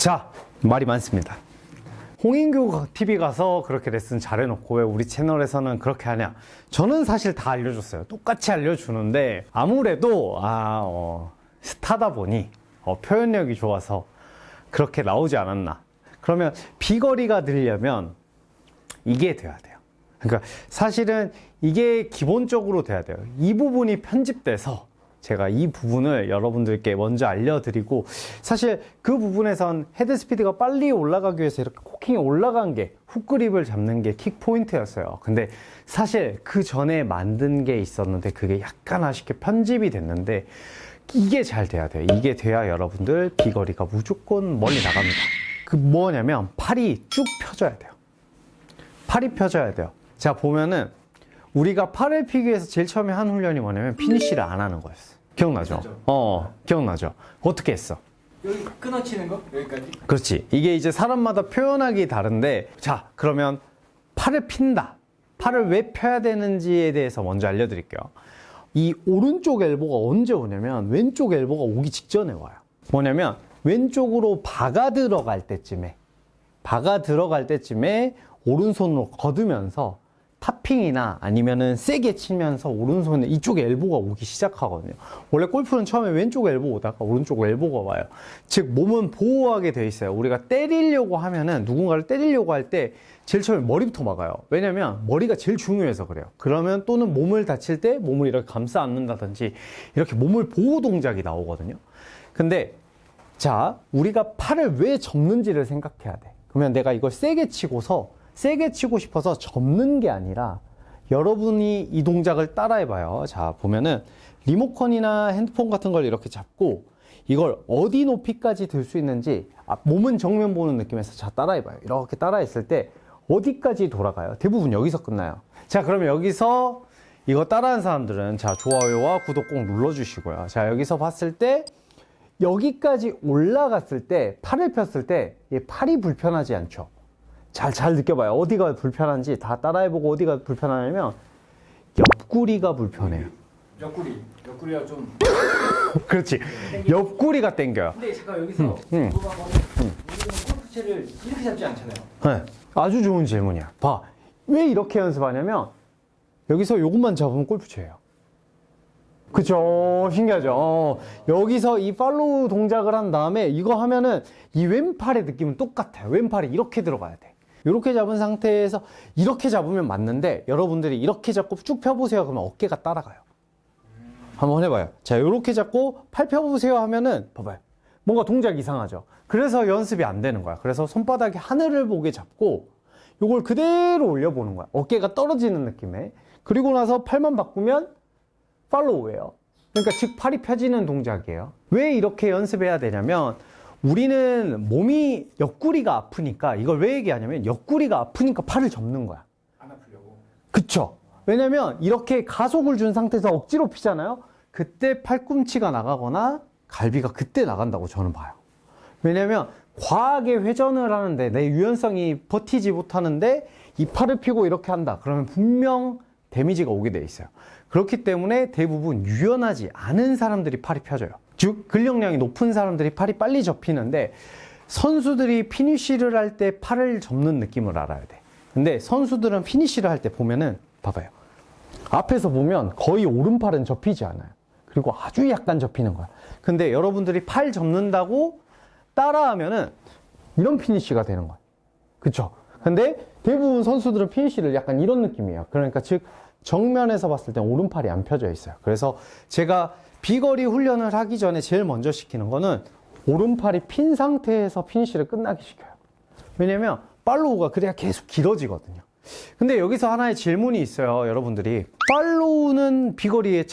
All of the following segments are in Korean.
자, 말이 많습니다. 홍인규 TV 가서 그렇게 레슨 잘해놓고 왜 우리 채널에서는 그렇게 하냐? 저는 사실 다 알려줬어요. 똑같이 알려주는데 아무래도 스타다 보니 표현력이 좋아서 그렇게 나오지 않았나. 그러면 비거리가 늘려면 이게 돼야 돼요. 그러니까 사실은 이게 기본적으로 돼야 돼요. 이 부분이 편집돼서 제가 이 부분을 여러분들께 먼저 알려드리고, 사실 그 부분에선 헤드 스피드가 빨리 올라가기 위해서 이렇게 코킹이 올라간 게, 훅 그립을 잡는 게 킥 포인트였어요. 근데 사실 그 전에 만든 게 있었는데 그게 약간 아쉽게 편집이 됐는데, 이게 잘 돼야 돼요. 이게 돼야 여러분들 비거리가 무조건 멀리 나갑니다. 그 뭐냐면 팔이 쭉 펴져야 돼요. 팔이 펴져야 돼요. 자, 보면은 우리가 팔을 피기 위해서 제일 처음에 한 훈련이 뭐냐면 피니쉬를 안 하는 거였어. 기억나죠? 기억나죠? 어떻게 했어? 여기 끊어치는 거? 여기까지? 그렇지. 이게 이제 사람마다 표현하기 다른데, 자, 그러면 팔을 핀다. 팔을 왜 펴야 되는지에 대해서 먼저 알려드릴게요. 이 오른쪽 엘보가 언제 오냐면 왼쪽 엘보가 오기 직전에 와요. 뭐냐면 왼쪽으로 박아 들어갈 때쯤에 오른손으로 걷으면서 타핑이나 아니면은 세게 치면서 오른손에 이쪽에 엘보가 오기 시작하거든요. 원래 골프는 처음에 왼쪽 엘보 오다가 오른쪽 엘보가 와요. 즉 몸은 보호하게 돼 있어요. 우리가 때리려고 하면은, 누군가를 때리려고 할 때 제일 처음에 머리부터 막아요. 왜냐면 머리가 제일 중요해서 그래요. 그러면 또는 몸을 다칠 때 몸을 이렇게 감싸 안는다든지 이렇게 몸을 보호 동작이 나오거든요. 근데 자, 우리가 팔을 왜 접는지를 생각해야 돼. 그러면 내가 이걸 세게 치고 싶어서 접는 게 아니라 여러분이 이 동작을 따라해 봐요. 자, 보면은 리모컨이나 핸드폰 같은 걸 이렇게 잡고 이걸 어디 높이까지 들 수 있는지, 몸은 정면 보는 느낌에서 자, 따라해 봐요. 이렇게 따라했을 때 어디까지 돌아가요? 대부분 여기서 끝나요. 자, 그러면 여기서 이거 따라한 사람들은 자, 좋아요와 구독 꼭 눌러주시고요. 자, 여기서 봤을 때 여기까지 올라갔을 때, 팔을 폈을 때 팔이 불편하지 않죠? 잘 느껴봐요. 어디가 불편한지 다 따라해보고, 어디가 불편하냐면 옆구리가 불편해요. 옆구리가 좀 그렇지. 옆구리가 땡겨요. 근데 잠깐 여기서 우리는 골프채를 이렇게 잡지 않잖아요. 네, 아주 좋은 질문이야. 봐, 왜 이렇게 연습하냐면 여기서 요것만 잡으면 골프채예요. 그쵸? 신기하죠? 여기서 이 팔로우 동작을 한 다음에 이거 하면은 이 왼팔의 느낌은 똑같아요. 왼팔이 이렇게 들어가야 돼. 이렇게 잡은 상태에서 이렇게 잡으면 맞는데, 여러분들이 이렇게 잡고 쭉 펴보세요. 그러면 어깨가 따라가요. 한번 해봐요. 자, 이렇게 잡고 팔 펴보세요 하면은 봐봐요. 뭔가 동작이 이상하죠? 그래서 연습이 안 되는 거야. 그래서 손바닥이 하늘을 보게 잡고 이걸 그대로 올려보는 거야. 어깨가 떨어지는 느낌에. 그리고 나서 팔만 바꾸면 팔로우예요. 그러니까 즉 팔이 펴지는 동작이에요. 왜 이렇게 연습해야 되냐면, 우리는 몸이 옆구리가 아프니까, 이걸 왜 얘기하냐면 옆구리가 아프니까 팔을 접는 거야. 안 아프려고. 그쵸? 왜냐면 이렇게 가속을 준 상태에서 억지로 피잖아요. 그때 팔꿈치가 나가거나 갈비가 그때 나간다고 저는 봐요. 왜냐면 과하게 회전을 하는데 내 유연성이 버티지 못하는데 이 팔을 펴고 이렇게 한다. 그러면 분명 데미지가 오게 돼 있어요. 그렇기 때문에 대부분 유연하지 않은 사람들이 팔이 펴져요. 즉 근력량이 높은 사람들이 팔이 빨리 접히는데, 선수들이 피니쉬를 할 때 팔을 접는 느낌을 알아야 돼. 근데 선수들은 피니쉬를 할 때 보면은 봐봐요. 앞에서 보면 거의 오른팔은 접히지 않아요. 그리고 아주 약간 접히는 거야. 근데 여러분들이 팔 접는다고 따라하면은 이런 피니쉬가 되는 거야. 그쵸? 근데 대부분 선수들은 피니쉬를 약간 이런 느낌이에요. 그러니까 즉 정면에서 봤을 때 오른팔이 안 펴져 있어요. 그래서 제가 비거리 훈련을 하기 전에 제일 먼저 시키는 거는 오른팔이 핀 상태에서 피니쉬를 끝나게 시켜요. 왜냐면 팔로우가 그래야 계속 길어지거든요. 근데 여기서 하나의 질문이 있어요. 여러분들이 팔로우는 비거리에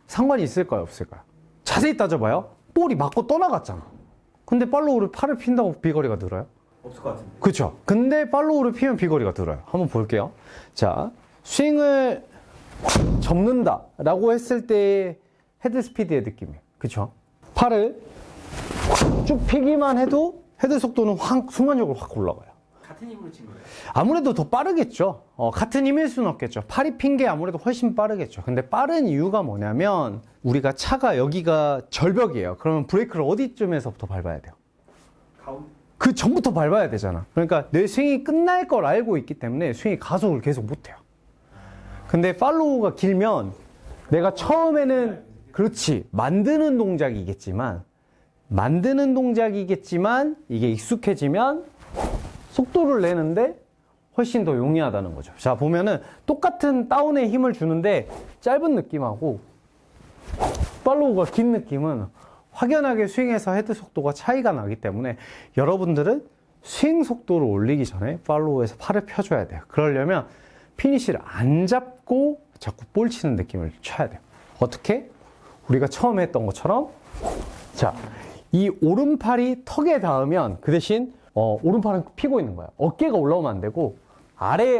상관이 있을까요, 없을까요? 자세히 따져봐요. 볼이 맞고 떠나갔잖아. 근데 팔로우를 팔을 핀다고 비거리가 늘어요? 없을 것 같은데. 그쵸? 근데 팔로우를 피면 비거리가 늘어요. 한번 볼게요. 자, 스윙을 접는다 라고 했을 때의 헤드 스피드의 느낌이에요. 그쵸? 팔을 쭉 피기만 해도 헤드 속도는 순간적으로 확 올라가요. 같은 힘으로 친 거예요? 아무래도 더 빠르겠죠. 같은 힘일 수는 없겠죠. 팔이 핀 게 아무래도 훨씬 빠르겠죠. 근데 빠른 이유가 뭐냐면, 우리가 차가 여기가 절벽이에요. 그러면 브레이크를 어디쯤에서부터 밟아야 돼요? 그 전부터 밟아야 되잖아. 그러니까 내 스윙이 끝날 걸 알고 있기 때문에 스윙이 가속을 계속 못해요. 근데 팔로우가 길면 내가 처음에는 그렇지 만드는 동작이겠지만 이게 익숙해지면 속도를 내는데 훨씬 더 용이하다는 거죠. 자, 보면은 똑같은 다운에 힘을 주는데 짧은 느낌하고 팔로우가 긴 느낌은 확연하게 스윙에서 헤드 속도가 차이가 나기 때문에 여러분들은 스윙 속도를 올리기 전에 팔로우에서 팔을 펴줘야 돼요. 그러려면 피니쉬를 안 잡고 자꾸 볼 치는 느낌을 쳐야 돼요. 어떻게? 우리가 처음에 했던 것처럼 자, 이 오른팔이 턱에 닿으면 그 대신 오른팔은 피고 있는 거야. 어깨가 올라오면 안 되고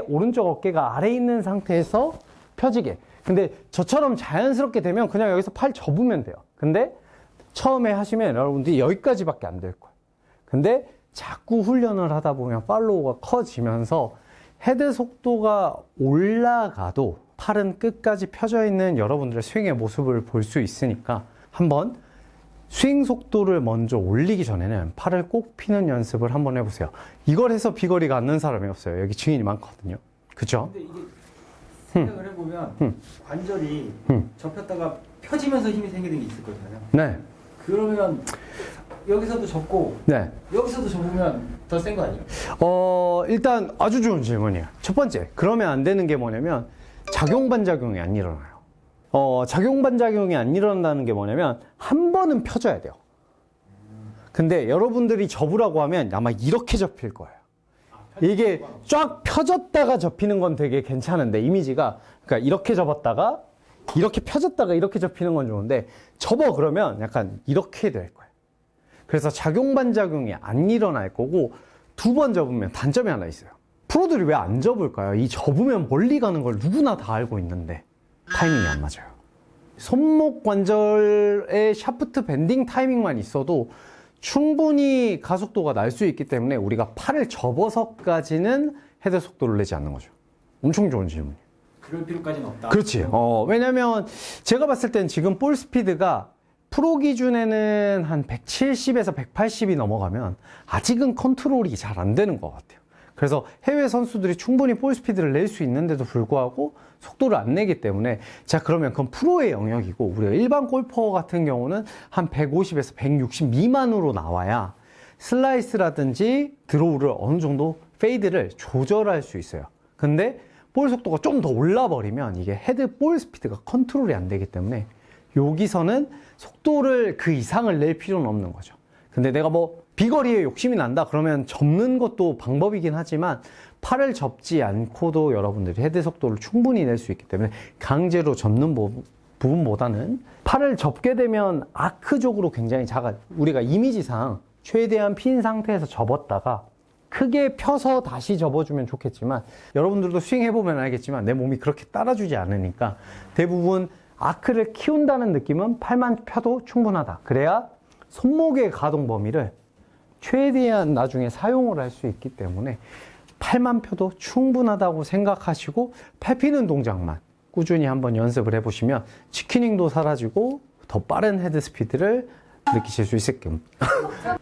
오른쪽 어깨가 아래에 있는 상태에서 펴지게. 근데 저처럼 자연스럽게 되면 그냥 여기서 팔 접으면 돼요. 근데 처음에 하시면 여러분들이 여기까지밖에 안 될 거예요. 근데 자꾸 훈련을 하다 보면 팔로우가 커지면서 헤드 속도가 올라가도 팔은 끝까지 펴져 있는 여러분들의 스윙의 모습을 볼 수 있으니까 한번 스윙 속도를 먼저 올리기 전에는 팔을 꼭 피는 연습을 한번 해보세요. 이걸 해서 비거리가 안 는 사람이 없어요. 여기 증인이 많거든요. 그쵸? 근데 이게 생각을 해보면 관절이 접혔다가 펴지면서 힘이 생기는 게 있을 거잖아요. 네. 그러면 여기서도 접고 네. 여기서도 접으면 더 센 거 아니에요? 일단 아주 좋은 질문이에요. 첫 번째, 그러면 안 되는 게 뭐냐면 작용반작용이 안 일어나요. 작용반작용이 안 일어난다는 게 뭐냐면 한 번은 펴줘야 돼요. 근데 여러분들이 접으라고 하면 아마 이렇게 접힐 거예요. 이게 쫙 펴졌다가 접히는 건 되게 괜찮은데 이미지가 그러니까 이렇게 접었다가 이렇게 펴졌다가 이렇게 접히는 건 좋은데 접어 그러면 약간 이렇게 될 거예요. 그래서 작용반작용이 안 일어날 거고 두 번 접으면 단점이 하나 있어요. 프로들이 왜 안 접을까요? 이 접으면 멀리 가는 걸 누구나 다 알고 있는데 타이밍이 안 맞아요. 손목 관절의 샤프트 밴딩 타이밍만 있어도 충분히 가속도가 날 수 있기 때문에 우리가 팔을 접어서까지는 헤드 속도를 내지 않는 거죠. 엄청 좋은 질문이에요. 그럴 필요까지는 없다. 그렇지. 왜냐면 제가 봤을 땐 지금 볼 스피드가 프로 기준에는 한 170에서 180이 넘어가면 아직은 컨트롤이 잘 안 되는 것 같아요. 그래서 해외 선수들이 충분히 볼 스피드를 낼 수 있는데도 불구하고 속도를 안 내기 때문에 자 그러면 그건 프로의 영역이고 우리가 일반 골퍼 같은 경우는 한 150에서 160 미만으로 나와야 슬라이스라든지 드로우를 어느 정도 페이드를 조절할 수 있어요. 근데 볼 속도가 좀 더 올라버리면 이게 헤드 볼 스피드가 컨트롤이 안 되기 때문에 여기서는 속도를 그 이상을 낼 필요는 없는 거죠. 근데 내가 뭐 비거리에 욕심이 난다 그러면 접는 것도 방법이긴 하지만 팔을 접지 않고도 여러분들이 헤드 속도를 충분히 낼 수 있기 때문에 강제로 접는 부분보다는 팔을 접게 되면 아크적으로 굉장히 우리가 이미지상 최대한 핀 상태에서 접었다가 크게 펴서 다시 접어주면 좋겠지만 여러분들도 스윙 해보면 알겠지만 내 몸이 그렇게 따라주지 않으니까 대부분 아크를 키운다는 느낌은 팔만 펴도 충분하다. 그래야 손목의 가동 범위를 최대한 나중에 사용을 할 수 있기 때문에 팔만 펴도 충분하다고 생각하시고 팔 피는 동작만 꾸준히 한번 연습을 해보시면 치키닝도 사라지고 더 빠른 헤드 스피드를 느끼실 수 있을 겁니다.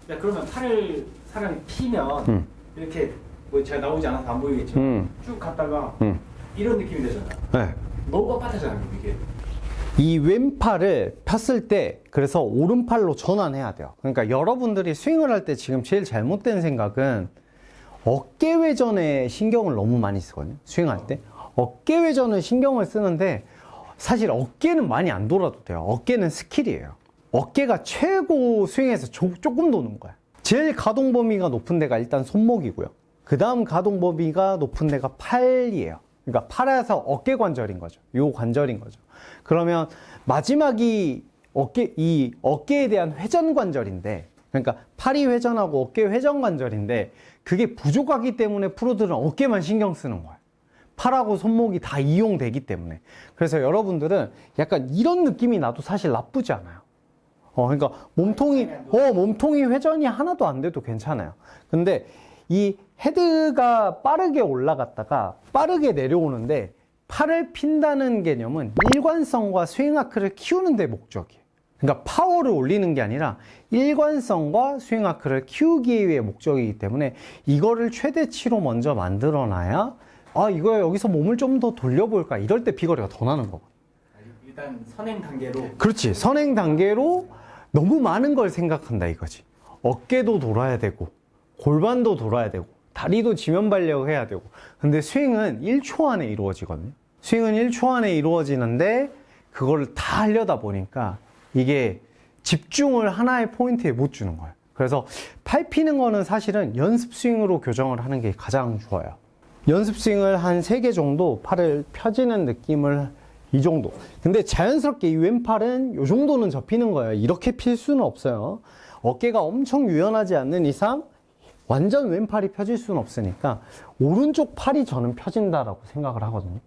네, 그러면 팔을 사람이 피면 이렇게 뭐 제가 나오지 않아서 안 보이겠지만 쭉 갔다가 이런 느낌이 되잖아요. 네. 너무 빳빳하잖아요, 이게. 이 왼팔을 폈을 때 그래서 오른팔로 전환해야 돼요. 그러니까 여러분들이 스윙을 할 때 지금 제일 잘못된 생각은 어깨 회전에 신경을 너무 많이 쓰거든요. 스윙할 때 어깨 회전을 신경을 쓰는데 사실 어깨는 많이 안 돌아도 돼요. 어깨는 스킬이에요. 어깨가 최고 스윙에서 조금 도는 거야. 제일 가동 범위가 높은 데가 일단 손목이고요. 그 다음 가동 범위가 높은 데가 팔이에요. 그러니까 팔에서 어깨 관절인 거죠. 요 관절인 거죠. 그러면 마지막이 이 어깨에 대한 회전 관절인데, 그러니까 팔이 회전하고 어깨 회전 관절인데 그게 부족하기 때문에 프로들은 어깨만 신경 쓰는 거예요. 팔하고 손목이 다 이용되기 때문에. 그래서 여러분들은 약간 이런 느낌이 나도 사실 나쁘지 않아요. 그러니까 몸통이 회전이 하나도 안 돼도 괜찮아요. 근데 이 헤드가 빠르게 올라갔다가 빠르게 내려오는데 팔을 핀다는 개념은 일관성과 스윙 아크를 키우는 데 목적이에요. 그러니까 파워를 올리는 게 아니라 일관성과 스윙 아크를 키우기 위해 목적이기 때문에 이거를 최대치로 먼저 만들어놔야 이거 여기서 몸을 좀 더 돌려볼까 이럴 때 비거리가 더 나는 거거든. 일단 선행 단계로. 그렇지. 선행 단계로 너무 많은 걸 생각한다 이거지. 어깨도 돌아야 되고 골반도 돌아야 되고 다리도 지면 발력 해야 되고. 근데 스윙은 1초 안에 이루어지거든요. 스윙은 1초 안에 이루어지는데 그걸 다 하려다 보니까 이게 집중을 하나의 포인트에 못 주는 거예요. 그래서 팔 피는 거는 사실은 연습 스윙으로 교정을 하는 게 가장 좋아요. 연습 스윙을 한 3개 정도 팔을 펴지는 느낌을 이 정도. 근데 자연스럽게 이 왼팔은 이 정도는 접히는 거예요. 이렇게 필 수는 없어요. 어깨가 엄청 유연하지 않는 이상 완전 왼팔이 펴질 수는 없으니까 오른쪽 팔이 저는 펴진다라고 생각을 하거든요.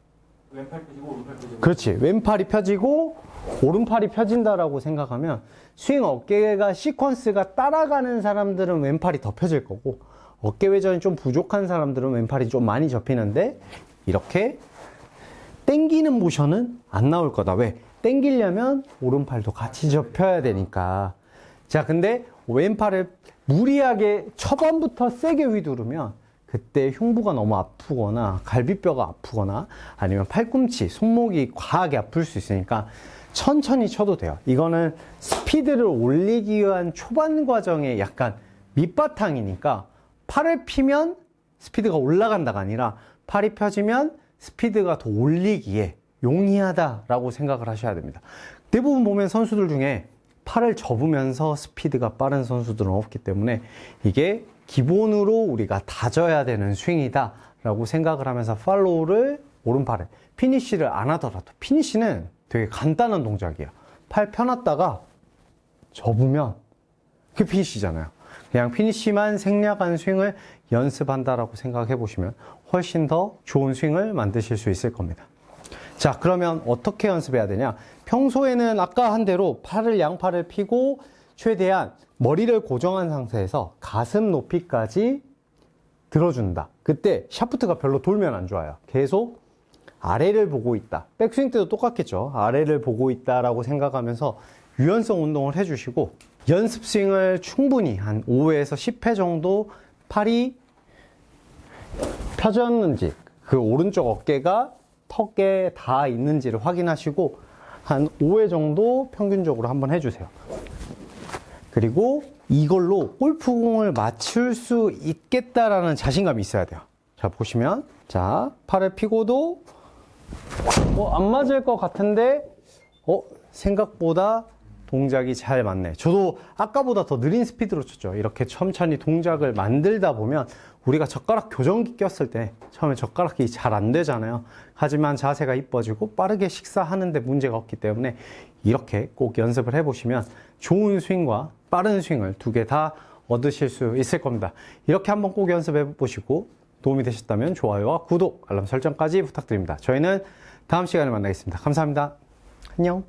왼팔 펴지고 오른팔 펴지고. 그렇지. 왼팔이 펴지고 오른팔이 펴진다라고 생각하면 스윙 어깨가 시퀀스가 따라가는 사람들은 왼팔이 더 펴질 거고 어깨 회전이 좀 부족한 사람들은 왼팔이 좀 많이 접히는데 이렇게 땡기는 모션은 안 나올 거다. 왜? 땡기려면 오른팔도 같이 접혀야 되니까. 자, 근데 왼팔을 무리하게 초반부터 세게 휘두르면 그때 흉부가 너무 아프거나 갈비뼈가 아프거나 아니면 팔꿈치, 손목이 과하게 아플 수 있으니까 천천히 쳐도 돼요. 이거는 스피드를 올리기 위한 초반 과정의 약간 밑바탕이니까 팔을 피면 스피드가 올라간다가 아니라 팔이 펴지면 스피드가 더 올리기에 용이하다라고 생각을 하셔야 됩니다. 대부분 보면 선수들 중에 팔을 접으면서 스피드가 빠른 선수들은 없기 때문에 이게 기본으로 우리가 다져야 되는 스윙이다 라고 생각을 하면서 팔로우를 오른팔에 피니쉬를 안 하더라도 피니쉬는 되게 간단한 동작이에요. 팔 펴놨다가 접으면 그게 피니쉬잖아요. 그냥 피니쉬만 생략한 스윙을 연습한다라고 생각해 보시면 훨씬 더 좋은 스윙을 만드실 수 있을 겁니다. 자, 그러면 어떻게 연습해야 되냐? 평소에는 아까 한 대로 양팔을 펴고 최대한 머리를 고정한 상태에서 가슴 높이까지 들어준다. 그때 샤프트가 별로 돌면 안 좋아요. 계속 아래를 보고 있다. 백스윙 때도 똑같겠죠. 아래를 보고 있다라고 생각하면서 유연성 운동을 해주시고 연습 스윙을 충분히 한 5회에서 10회 정도 팔이 펴졌는지 그 오른쪽 어깨가 턱에 닿아 있는지를 확인하시고 한 5회 정도 평균적으로 한번 해주세요. 그리고 이걸로 골프공을 맞출 수 있겠다라는 자신감이 있어야 돼요. 자, 보시면 자, 팔을 펴고도 안 맞을 것 같은데 생각보다 동작이 잘 맞네. 저도 아까보다 더 느린 스피드로 쳤죠. 이렇게 천천히 동작을 만들다 보면 우리가 젓가락 교정기 꼈을 때 처음에 젓가락이 잘 안 되잖아요. 하지만 자세가 이뻐지고 빠르게 식사하는데 문제가 없기 때문에 이렇게 꼭 연습을 해보시면 좋은 스윙과 빠른 스윙을 2개 다 얻으실 수 있을 겁니다. 이렇게 한번 꼭 연습해 보시고 도움이 되셨다면 좋아요와 구독, 알람 설정까지 부탁드립니다. 저희는 다음 시간에 만나겠습니다. 감사합니다. 안녕.